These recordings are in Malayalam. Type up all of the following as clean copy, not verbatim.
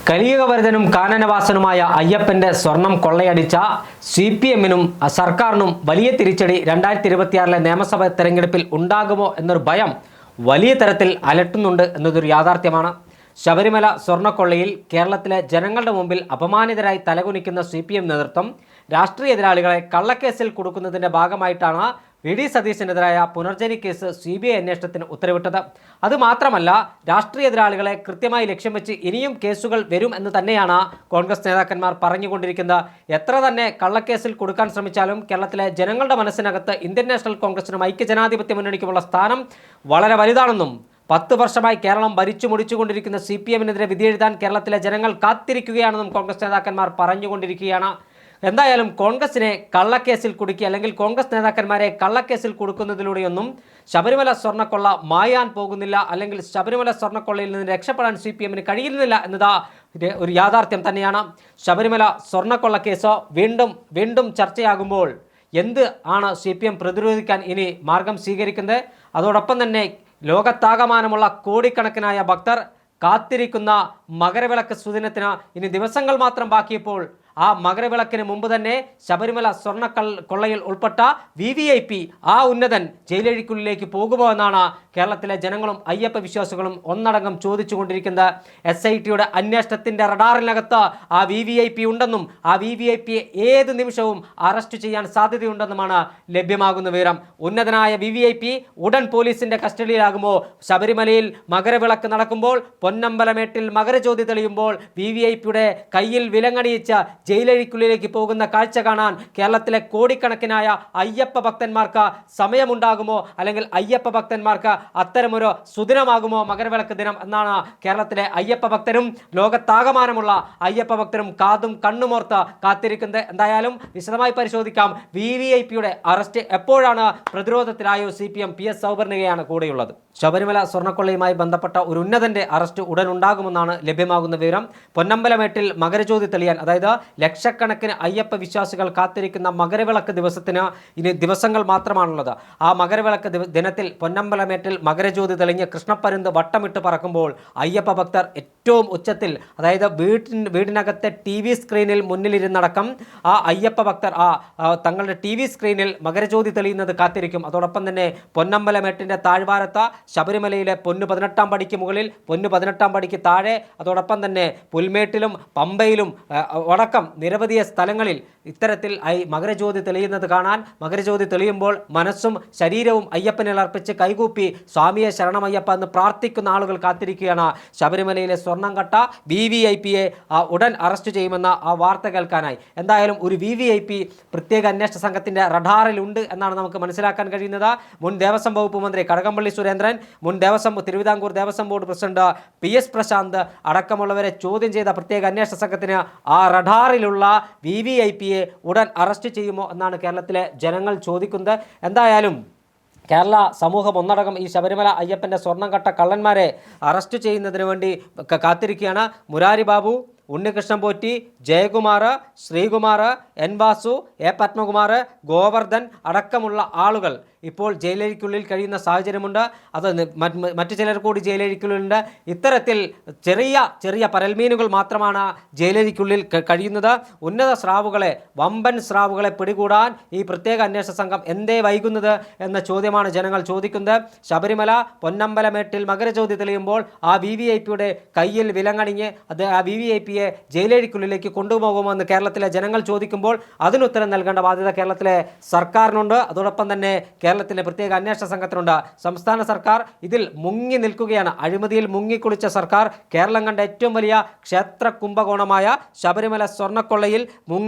കലിയുഗവരദനും കാനനവാസനുമായ അയ്യപ്പന്റെ സ്വർണം കൊള്ളയടിച്ച CPM-നും സർക്കാരിനും വലിയ തിരിച്ചടി 2026 നിയമസഭാ തെരഞ്ഞെടുപ്പിൽ ഉണ്ടാകുമോ എന്നൊരു ഭയം വലിയ തരത്തിൽ അലട്ടുന്നുണ്ട് എന്നതൊരു യാഥാർത്ഥ്യമാണ്. ശബരിമല സ്വർണ്ണക്കൊള്ളയിൽ കേരളത്തിലെ ജനങ്ങളുടെ മുമ്പിൽ അപമാനിതരായി തലകുനിക്കുന്ന CPM നേതൃത്വം രാഷ്ട്രീയ എതിരാളികളെ കള്ളക്കേസിൽ കൊടുക്കുന്നതിൻ്റെ ഭാഗമായിട്ടാണ് VD സതീശനെതിരായ പുനർജനി കേസ് CBI അന്വേഷണത്തിന് ഉത്തരവിട്ടത്. അതുമാത്രമല്ല, രാഷ്ട്രീയ എതിരാളികളെ കൃത്യമായി ലക്ഷ്യം വെച്ച് ഇനിയും കേസുകൾ വരും എന്ന് തന്നെയാണ് കോൺഗ്രസ് നേതാക്കന്മാർ പറഞ്ഞുകൊണ്ടിരിക്കുന്നത്. എത്ര തന്നെ കള്ളക്കേസിൽ കൊടുക്കാൻ ശ്രമിച്ചാലും കേരളത്തിലെ ജനങ്ങളുടെ മനസ്സിനകത്ത് ഇന്ത്യൻ നാഷണൽ കോൺഗ്രസിനും ഐക്യജനാധിപത്യ മുന്നണിക്കുമുള്ള സ്ഥാനം വളരെ വലുതാണെന്നും 10 വർഷമായി കേരളം ഭരിച്ചു മുടിച്ചുകൊണ്ടിരിക്കുന്ന CPM-നെതിരെ വിധിയെഴുതാൻ കേരളത്തിലെ ജനങ്ങൾ കാത്തിരിക്കുകയാണെന്നും കോൺഗ്രസ് നേതാക്കന്മാർ പറഞ്ഞുകൊണ്ടിരിക്കുകയാണ്. എന്തായാലും കോൺഗ്രസിനെ കള്ളക്കേസിൽ കുടുക്കി അല്ലെങ്കിൽ കോൺഗ്രസ് നേതാക്കന്മാരെ കള്ളക്കേസിൽ കൊടുക്കുന്നതിലൂടെയൊന്നും ശബരിമല സ്വർണ്ണക്കൊള്ള മായാൻ പോകുന്നില്ല, അല്ലെങ്കിൽ ശബരിമല സ്വർണ്ണക്കൊള്ളയിൽ നിന്ന് രക്ഷപ്പെടാൻ CPM-ന് കഴിയുന്നില്ല എന്നത് ഒരു യാഥാർത്ഥ്യം തന്നെയാണ്. ശബരിമല സ്വർണ്ണക്കൊള്ള കേസ് വീണ്ടും ചർച്ചയാകുമ്പോൾ എന്ത് ആണ് CPM പ്രതിരോധിക്കാൻ ഇനി മാർഗം സ്വീകരിക്കുന്നത്? അതോടൊപ്പം തന്നെ ലോകത്താകമാനമുള്ള കോടിക്കണക്കിനായ ഭക്തർ കാത്തിരിക്കുന്ന മകരവിളക്ക് സുദിനത്തിന് ഇനി ദിവസങ്ങൾ മാത്രം ബാക്കിയപ്പോൾ ആ മകരവിളക്കിന് മുമ്പ് തന്നെ ശബരിമല കൊള്ളയിൽ ഉൾപ്പെട്ട VVIP ആ ഉന്നതൻ ജയിലഴിക്കുള്ളിലേക്ക് പോകുമോ എന്നാണ് കേരളത്തിലെ ജനങ്ങളും അയ്യപ്പ വിശ്വാസികളും ഒന്നടങ്കം ചോദിച്ചുകൊണ്ടിരിക്കുന്നത്. SITയുടെ അന്വേഷണത്തിൻ്റെ റഡാറിനകത്ത് ആ VVIP ഉണ്ടെന്നും ആ VVIPയെ ഏത് നിമിഷവും അറസ്റ്റ് ചെയ്യാൻ സാധ്യതയുണ്ടെന്നുമാണ് ലഭ്യമാകുന്ന വിവരം. ഉന്നതനായ VVIP ഉടൻ പോലീസിൻ്റെ കസ്റ്റഡിയിലാകുമോ? ശബരിമലയിൽ മകരവിളക്ക് നടക്കുമ്പോൾ, പൊന്നമ്പലമേട്ടിൽ മകരജ്യോതി തെളിയുമ്പോൾ VVIPയുടെ കയ്യിൽ വിലങ്ങണിയിച്ച ജയിലഴിക്കുള്ളിലേക്ക് പോകുന്ന കാഴ്ച കാണാൻ കേരളത്തിലെ കോടിക്കണക്കിനായ അയ്യപ്പ ഭക്തന്മാർക്ക് സമയമുണ്ടാകുമോ? അല്ലെങ്കിൽ അയ്യപ്പ ഭക്തന്മാർക്ക് അത്തരമൊരു സുദിനമാകുമോ മകരവിളക്ക് ദിനം എന്നാണ് കേരളത്തിലെ അയ്യപ്പ ഭക്തരും ലോകത്താകമാനമുള്ള അയ്യപ്പ ഭക്തരും കാതും കണ്ണുമോർത്ത് കാത്തിരിക്കുന്നത്. എന്തായാലും വിശദമായി പരിശോധിക്കാം. VVIPയുടെ അറസ്റ്റ് എപ്പോഴാണ്? പ്രതിരോധത്തിലായോ CPM? PS സൗവർണികയാണ് കൂടെയുള്ളത്. ശബരിമല സ്വർണ്ണക്കൊള്ളയുമായി ബന്ധപ്പെട്ട ഒരു ഉന്നതന്റെ അറസ്റ്റ് ഉടൻ ഉണ്ടാകുമെന്നാണ് ലഭ്യമാകുന്ന വിവരം. പൊന്നമ്പലമേട്ടിൽ മകരജ്യോതി തെളിയാൻ, അതായത് ലക്ഷക്കണക്കിന് അയ്യപ്പ വിശ്വാസികൾ കാത്തിരിക്കുന്ന മകരവിളക്ക് ദിവസത്തിന് ഇനി ദിവസങ്ങൾ മാത്രമാണുള്ളത്. ആ മകരവിളക്ക് ദിനത്തിൽ പൊന്നമ്പലമേട്ടിൽ മകരജ്യോതി തെളിഞ്ഞ് കൃഷ്ണപ്പരുന്ത് വട്ടമിട്ട് പറക്കുമ്പോൾ അയ്യപ്പ ഭക്തർ ഏറ്റവും ഉച്ചത്തിൽ, അതായത് വീടിനകത്തെ TV സ്ക്രീനിൽ മുന്നിലിരുന്നടക്കം ആ അയ്യപ്പ ഭക്തർ തങ്ങളുടെ TV സ്ക്രീനിൽ മകരജ്യോതി തെളിയുന്നത് കാത്തിരിക്കും. അതോടൊപ്പം തന്നെ പൊന്നമ്പലമേട്ടിൻ്റെ താഴ്വാരത്ത് ശബരിമലയിലെ പൊന്നു 18-ാം പടിക്ക് മുകളിൽ, പൊന്നു 18-ാം പടിക്ക് താഴെ, അതോടൊപ്പം തന്നെ പുൽമേട്ടിലും പമ്പയിലും അടക്കം നിരവധി സ്ഥലങ്ങളിൽ ഇത്തരത്തിൽ മകരജ്യോതി തെളിയുന്നത് കാണാൻ, മകരജ്യോതി തെളിയുമ്പോൾ മനസ്സും ശരീരവും അയ്യപ്പനിൽ അർപ്പിച്ച് കൈകൂപ്പി സ്വാമിയെ ശരണമയ്യപ്പ എന്ന് പ്രാർത്ഥിക്കുന്ന ആളുകൾ കാത്തിരിക്കുകയാണ് ശബരിമലയിലെ സ്വർണം കട്ട VVIPയെ ഉടൻ അറസ്റ്റ് ചെയ്യുമെന്ന ആ വാർത്ത കേൾക്കാനായി. എന്തായാലും ഒരു VVIP പ്രത്യേക അന്വേഷണ സംഘത്തിൻ്റെ റഡാറിലുണ്ട് എന്നാണ് നമുക്ക് മനസ്സിലാക്കാൻ കഴിയുന്നത്. മുൻ ദേവസ്വം വകുപ്പ് മന്ത്രി കടകംപള്ളി സുരേന്ദ്രൻ, മുൻ Thiruvithamkoor Devaswom board president PS Prasanth അടക്കമുള്ളവരെ ചോദ്യം ചെയ്ത പ്രത്യേക അന്വേഷണ സംഘത്തിന് ആ റഡാറിലുള്ള VVIPയെ ഉടൻ അറസ്റ്റ് ചെയ്യുമോ എന്നാണ് കേരളത്തിലെ ജനങ്ങൾ ചോദിക്കുന്നത്. എന്തായാലും കേരള സമൂഹം ഒന്നടങ്കം ഈ ശബരിമല അയ്യപ്പൻ്റെ സ്വർണം കട്ട കള്ളന്മാരെ അറസ്റ്റ് ചെയ്യുന്നതിന് വേണ്ടി കാത്തിരിക്കുകയാണ്. മുരാരി ബാബു, ഉണ്ണികൃഷ്ണൻ പോറ്റി, ജയകുമാർ, ശ്രീകുമാർ, N വാസു, A പത്മകുമാർ, ഗോവർദ്ധൻ അടക്കമുള്ള ആളുകൾ ഇപ്പോൾ ജയിലഴിക്കുള്ളിൽ കഴിയുന്ന സാഹചര്യമുണ്ട്. അത് മറ്റു ചിലർ കൂടി ജയിലഴിക്കുള്ളിലുണ്ട്. ഇത്തരത്തിൽ ചെറിയ പരൽമീനുകൾ മാത്രമാണ് ജയിലഴിക്കുള്ളിൽ കഴിയുന്നത്. ഉന്നത സ്രാവുകളെ, വമ്പൻ സ്രാവുകളെ പിടികൂടാൻ ഈ പ്രത്യേക അന്വേഷണ സംഘം എന്തേ വൈകുന്നത് എന്ന ചോദ്യമാണ് ജനങ്ങൾ ചോദിക്കുന്നത്. ശബരിമല പൊന്നമ്പലമേട്ടിൽ മകരജ്യോതി തെളിയുമ്പോൾ ആ VVIPയുടെ കയ്യിൽ വിലങ്ങണിഞ്ഞ് ആ VVIPയെ ജയിലഴിക്കുള്ളിലേക്ക് കൊണ്ടുപോകുമെന്ന് കേരളത്തിലെ ജനങ്ങൾ ചോദിക്കുമ്പോൾ അതിനുത്തരം നൽകേണ്ട ബാധ്യത കേരളത്തിലെ സർക്കാരിനുണ്ട്. അതോടൊപ്പം തന്നെ കേരളത്തിലെ പ്രത്യേക അന്വേഷണ സംഘത്തിനുണ്ട്. സംസ്ഥാന സർക്കാർ ഇതിൽ മുങ്ങി നിൽക്കുകയാണ്. അഴിമതിയിൽ മുങ്ങിക്കുളിച്ച സർക്കാർ കേരളം കണ്ട ഏറ്റവും വലിയ ക്ഷേത്ര കുംഭകോണമായ ശബരിമല സ്വർണ്ണക്കൊള്ളയിൽ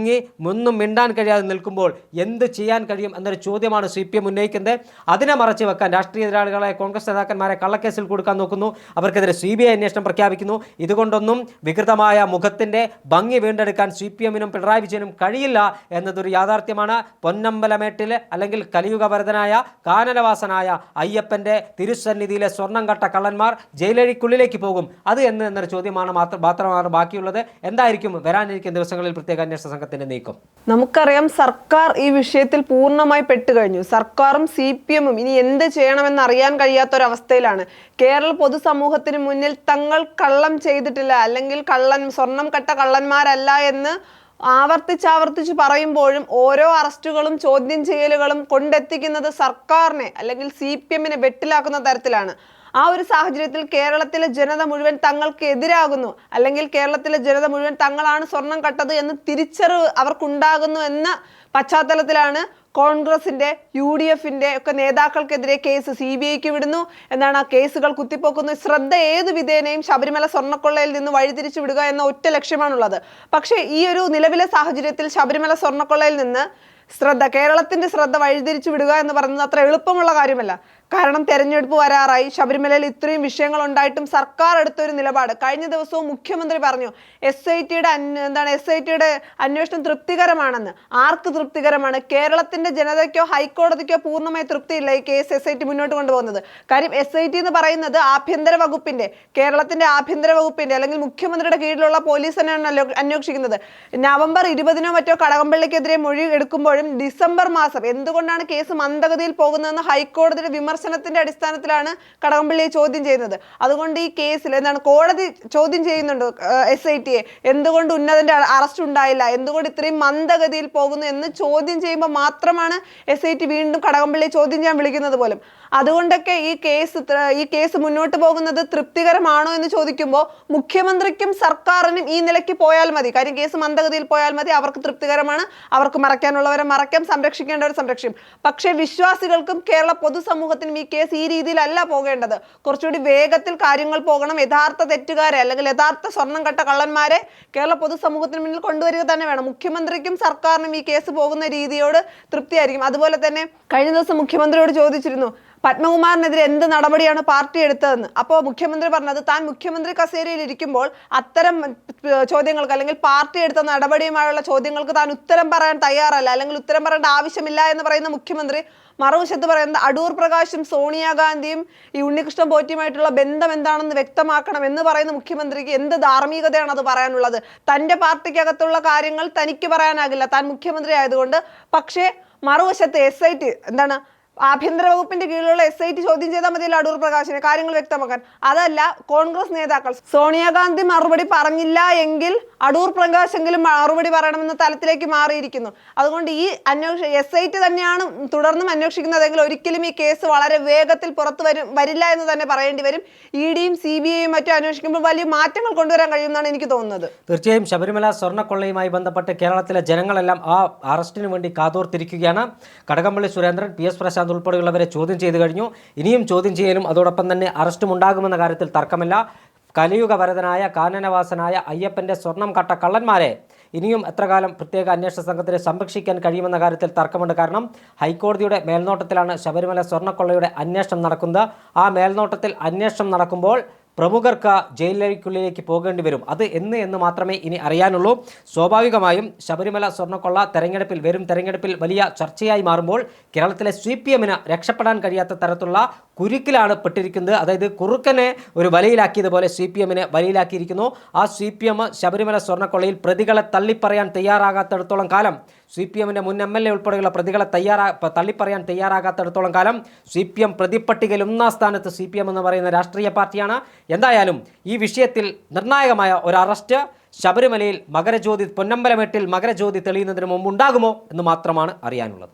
മുന്നും മിണ്ടാൻ കഴിയാതെ നിൽക്കുമ്പോൾ എന്ത് ചെയ്യാൻ കഴിയും എന്നൊരു ചോദ്യമാണ് CPM ഉന്നയിക്കുന്നത്. അതിനെ മറച്ചു വെക്കാൻ രാഷ്ട്രീയ എതിരാളികളെ, കോൺഗ്രസ് നേതാക്കന്മാരെ കള്ളക്കേസിൽ കൊടുക്കാൻ നോക്കുന്നു. അവർക്കെതിരെ CBI അന്വേഷണം പ്രഖ്യാപിക്കുന്നു. ഇതുകൊണ്ടൊന്നും വികൃതമായ മുഖത്തിൻ്റെ ഭംഗി വീണ്ടെടുക്കാൻ CPM-നും പിണറായി വിജയനും കഴിയില്ല എന്നതൊരു യാഥാർത്ഥ്യമാണ്. പൊന്നമ്പലമേട്ടിൽ അല്ലെങ്കിൽ കലിയുഗവരദനായ ഭക്തനായ കാനനവാസനായ അയ്യപ്പൻ്റെ തിരുസന്നിധിയിലെ സ്വർണം കട്ട കള്ളന്മാർ ജയിലഴിക്കുള്ളിലേക്ക് പോകും? അത് എന്നൊരു ചോദ്യമാണ് മാത്രമാണ് ബാക്കിയുള്ളത്. എന്തായിരിക്കും വരാനിരിക്കുന്ന ദിവസങ്ങളിൽ പ്രത്യേക അന്വേഷണ സംഘത്തിന്റെ നീക്കം? നമുക്കറിയാം, സർക്കാർ ഈ വിഷയത്തിൽ പൂർണ്ണമായി പെട്ടുകഴിഞ്ഞു. സർക്കാരും CPM-ഉം ഇനി എന്ത് ചെയ്യണമെന്ന് അറിയാൻ കഴിയാത്തൊരവസ്ഥയിലാണ്. കേരള പൊതുസമൂഹത്തിന് മുന്നിൽ തങ്ങൾ കള്ളം ചെയ്തിട്ടില്ല, അല്ലെങ്കിൽ സ്വർണം കട്ട കള്ളന്മാരല്ല എന്ന് ആവർത്തിച്ച് പറയുമ്പോഴും ഓരോ അറസ്റ്റുകളും ചോദ്യം ചെയ്യലുകളും കൊണ്ടെത്തിക്കുന്നത് സർക്കാരിനെ അല്ലെങ്കിൽ CPM-നെ വെട്ടിലാക്കുന്ന തരത്തിലാണ്. ആ ഒരു സാഹചര്യത്തിൽ കേരളത്തിലെ ജനത മുഴുവൻ തങ്ങൾക്ക് എതിരാകുന്നു, അല്ലെങ്കിൽ കേരളത്തിലെ ജനത മുഴുവൻ തങ്ങളാണ് സ്വർണം കട്ടത് എന്ന് തിരിച്ചറിവ് അവർക്കുണ്ടാകുന്നു എന്ന പശ്ചാത്തലത്തിലാണ് കോൺഗ്രസിന്റെ UDF-ന്റെ ഒക്കെ നേതാക്കൾക്കെതിരെ കേസ് CBI-ക്ക് വിടുന്നു. എന്താണ് ആ കേസുകൾ കുത്തിപ്പോക്കുന്നു. ശ്രദ്ധ ഏതു വിധേനയും ശബരിമല സ്വർണ്ണക്കൊള്ളയിൽ നിന്ന് വഴിതിരിച്ചു വിടുക എന്ന ഒറ്റ ലക്ഷ്യമാണുള്ളത്. പക്ഷേ ഈ ഒരു നിലവിലെ സാഹചര്യത്തിൽ ശബരിമല സ്വർണ്ണക്കൊള്ളയിൽ നിന്ന് കേരളത്തിന്റെ ശ്രദ്ധ വഴിതിരിച്ചു വിടുക എന്ന് പറയുന്നത് അത്ര എളുപ്പമുള്ള കാര്യമല്ല. കാരണം തെരഞ്ഞെടുപ്പ് വരാറായി, ശബരിമലയിൽ ഇത്രയും വിഷയങ്ങൾ ഉണ്ടായിട്ടും സർക്കാർ എടുത്തൊരു നിലപാട്. കഴിഞ്ഞ ദിവസവും മുഖ്യമന്ത്രി പറഞ്ഞു SITയുടെ അന്വേഷണം തൃപ്തികരമാണെന്ന്. ആർക്ക് തൃപ്തികരമാണ്? കേരളത്തിന്റെ ജനതയ്ക്കോ ഹൈക്കോടതിക്കോ പൂർണ്ണമായി തൃപ്തിയില്ല ഈ കേസ് SIT മുന്നോട്ട് കൊണ്ടുപോകുന്നത്. കാര്യം SIT എന്ന് പറയുന്നത് കേരളത്തിന്റെ ആഭ്യന്തര വകുപ്പിന്റെ അല്ലെങ്കിൽ മുഖ്യമന്ത്രിയുടെ കീഴിലുള്ള പോലീസ് തന്നെയാണ് അന്വേഷിക്കുന്നത്. നവംബർ 20-നോ മറ്റോ കടകംപള്ളിക്കെതിരെ മൊഴി എടുക്കുമ്പോഴും ഡിസംബർ മാസം എന്തുകൊണ്ടാണ് കേസ് മന്ദഗതിയിൽ പോകുന്നതെന്ന് ഹൈക്കോടതിയുടെ വിമർശനത്തിന്റെ അടിസ്ഥാനത്തിലാണ് കടകംപള്ളിയെ ചോദ്യം ചെയ്യുന്നത്. അതുകൊണ്ട് ഈ കേസിൽ കോടതി ചോദ്യം ചെയ്യുന്നുണ്ട് SITയെ, എന്തുകൊണ്ട് ഉന്നതന്റെ അറസ്റ്റ് ഉണ്ടായില്ല, എന്തുകൊണ്ട് ഇത്രയും മന്ദഗതിയിൽ പോകുന്നു എന്ന് ചോദ്യം ചെയ്യുമ്പോൾ മാത്രമാണ് SIT വീണ്ടും കടകംപള്ളിയെ ചോദ്യം ചെയ്യാൻ വിളിക്കുന്നത് പോലും. അതുകൊണ്ടൊക്കെ ഈ കേസ് മുന്നോട്ട് പോകുന്നത് തൃപ്തികരമാണോ എന്ന് ചോദിക്കുമ്പോൾ മുഖ്യമന്ത്രിക്കും സർക്കാരിനും ഈ നിലയ്ക്ക് പോയാൽ മതി. കാര്യം കേസ് മന്ദഗതിയിൽ പോയാൽ മതി, അവർക്ക് തൃപ്തികരമാണ്, അവർക്ക് മറയ്ക്കാനുള്ളവരെ മറയ്ക്കാം, സംരക്ഷിക്കേണ്ടവരെ സംരക്ഷിക്കും. പക്ഷേ വിശ്വാസികൾക്കും കേരള പൊതുസമൂഹത്തിനും ഈ കേസ് ഈ രീതിയിലല്ല പോകേണ്ടത്. കുറച്ചുകൂടി വേഗത്തിൽ കാര്യങ്ങൾ പോകണം. യഥാർത്ഥ തെറ്റുകാരെ അല്ലെങ്കിൽ യഥാർത്ഥ സ്വർണം കട്ട കള്ളന്മാരെ കേരള പൊതുസമൂഹത്തിന് മുന്നിൽ കൊണ്ടുവരിക തന്നെ വേണം. മുഖ്യമന്ത്രിക്കും സർക്കാരിനും ഈ കേസ് പോകുന്ന രീതിയോട് തൃപ്തിയായിരിക്കും. അതുപോലെ തന്നെ കഴിഞ്ഞ ദിവസം മുഖ്യമന്ത്രിയോട് ചോദിച്ചിരുന്നു പത്മകുമാറിനെതിരെ എന്ത് നടപടിയാണ് പാർട്ടി എടുത്തതെന്ന്. അപ്പോൾ മുഖ്യമന്ത്രി പറഞ്ഞത് താൻ മുഖ്യമന്ത്രി കസേരയിൽ ഇരിക്കുമ്പോൾ അത്തരം ചോദ്യങ്ങൾക്ക് അല്ലെങ്കിൽ പാർട്ടി എടുത്ത നടപടിയുമായുള്ള ചോദ്യങ്ങൾക്ക് താൻ ഉത്തരം പറയാൻ തയ്യാറല്ല, അല്ലെങ്കിൽ ഉത്തരം പറയേണ്ട ആവശ്യമില്ല എന്ന് പറയുന്ന മുഖ്യമന്ത്രി മറുവശത്ത് പറയുന്നത് അടൂർ പ്രകാശും സോണിയാഗാന്ധിയും ഈ ഉണ്ണികൃഷ്ണൻ പോറ്റിയുമായിട്ടുള്ള ബന്ധം എന്താണെന്ന് വ്യക്തമാക്കണം എന്ന് പറയുന്ന മുഖ്യമന്ത്രിക്ക് എന്ത് ധാർമ്മികതയാണ് അത് പറയാനുള്ളത്? തൻ്റെ പാർട്ടിക്കകത്തുള്ള കാര്യങ്ങൾ തനിക്ക് പറയാനാകില്ല, താൻ മുഖ്യമന്ത്രി ആയതുകൊണ്ട്. പക്ഷേ മറുവശത്ത് SIT ആഭ്യന്തര വകുപ്പിന്റെ കീഴിലുള്ള SIT ചോദ്യം ചെയ്താൽ മതിയല്ലോ അടൂർ പ്രകാശിനെ കാര്യങ്ങൾ വ്യക്തമാക്കാൻ. അതല്ല, കോൺഗ്രസ് നേതാക്കൾ സോണിയാഗാന്ധി മറുപടി പറഞ്ഞില്ല എങ്കിൽ അടൂർ പ്രകാശെങ്കിലും മറുപടി പറയണമെന്ന തലത്തിലേക്ക് മാറിയിരിക്കുന്നു. അതുകൊണ്ട് ഈ SIT തന്നെയാണ് തുടർന്നും അന്വേഷിക്കുന്നതെങ്കിൽ ഒരിക്കലും ഈ കേസ് വളരെ വേഗത്തിൽ പുറത്തു വരില്ല എന്ന് തന്നെ പറയേണ്ടി വരും. EDയും CBIയും മറ്റും അന്വേഷിക്കുമ്പോൾ വലിയ മാറ്റങ്ങൾ കൊണ്ടുവരാൻ കഴിയുമെന്നാണ് എനിക്ക് തോന്നുന്നത്. തീർച്ചയായും ശബരിമല സ്വർണ്ണക്കൊള്ളയുമായി ബന്ധപ്പെട്ട് കേരളത്തിലെ ജനങ്ങളെല്ലാം ആ അറസ്റ്റിന് വേണ്ടി കാതോർത്തിരിക്കുകയാണ്. കടകംപള്ളി സുരേന്ദ്രൻ, PS പ്രശാന്ത് ഉൾപ്പെടെയുള്ളവരെ ചോദ്യം ചെയ്തു കഴിഞ്ഞു. ഇനിയും ചോദ്യം ചെയ്യലും അതോടൊപ്പം തന്നെ അറസ്റ്റും ഉണ്ടാകുമെന്ന കാര്യത്തിൽ തർക്കമില്ല. കലിയുഗവരതനായ കാനനവാസനായ അയ്യപ്പൻ്റെ സ്വർണം കട്ട കള്ളന്മാരെ ഇനിയും എത്രകാലം പ്രത്യേക അന്വേഷണ സംഘത്തിന് സംരക്ഷിക്കാൻ കഴിയുമെന്ന കാര്യത്തിൽ തർക്കമുണ്ട്. കാരണം ഹൈക്കോടതിയുടെ മേൽനോട്ടത്തിലാണ് ശബരിമല സ്വർണ്ണക്കൊള്ളയുടെ അന്വേഷണം നടക്കുന്നത്. ആ മേൽനോട്ടത്തിൽ അന്വേഷണം നടക്കുമ്പോൾ പ്രമുഖർക്ക് ജയിലിലേക്കുള്ളിലേക്ക് പോകേണ്ടി വരും. അത് എന്ന് മാത്രമേ ഇനി അറിയാനുള്ളൂ. സ്വാഭാവികമായും ശബരിമല സ്വർണ്ണക്കൊള്ള വരും തെരഞ്ഞെടുപ്പിൽ വലിയ ചർച്ചയായി മാറുമ്പോൾ കേരളത്തിലെ CPM-ന് രക്ഷപ്പെടാൻ കഴിയാത്ത തരത്തിലുള്ള കുരുക്കിലാണ് പെട്ടിരിക്കുന്നത്. അതായത് കുറുക്കനെ ഒരു വലയിലാക്കിയതുപോലെ CPM-നെ വലയിലാക്കിയിരിക്കുന്നു. ആ CPM ശബരിമല സ്വർണ്ണക്കൊള്ളയിൽ പ്രതികളെ തള്ളിപ്പറയാൻ തയ്യാറാകാത്തിടത്തോളം കാലം, CPM-ന്റെ മുൻ MLA ഉൾപ്പെടെയുള്ള പ്രതികളെ തള്ളിപ്പറയാൻ തയ്യാറാകാത്തിടത്തോളം കാലം CPM പ്രതിപ്പട്ടികയിൽ 1-ാം സ്ഥാനത്ത് CPM എന്ന് പറയുന്ന രാഷ്ട്രീയ പാർട്ടിയാണ്. എന്തായാലും ഈ വിഷയത്തിൽ നിർണായകമായ ഒരു അറസ്റ്റ് ശബരിമലയിൽ പൊന്നമ്പലമേട്ടിൽ മകരജ്യോതി തെളിയുന്നതിന് മുമ്പ് ഉണ്ടാകുമോ എന്ന് മാത്രമാണ് അറിയാനുള്ളത്.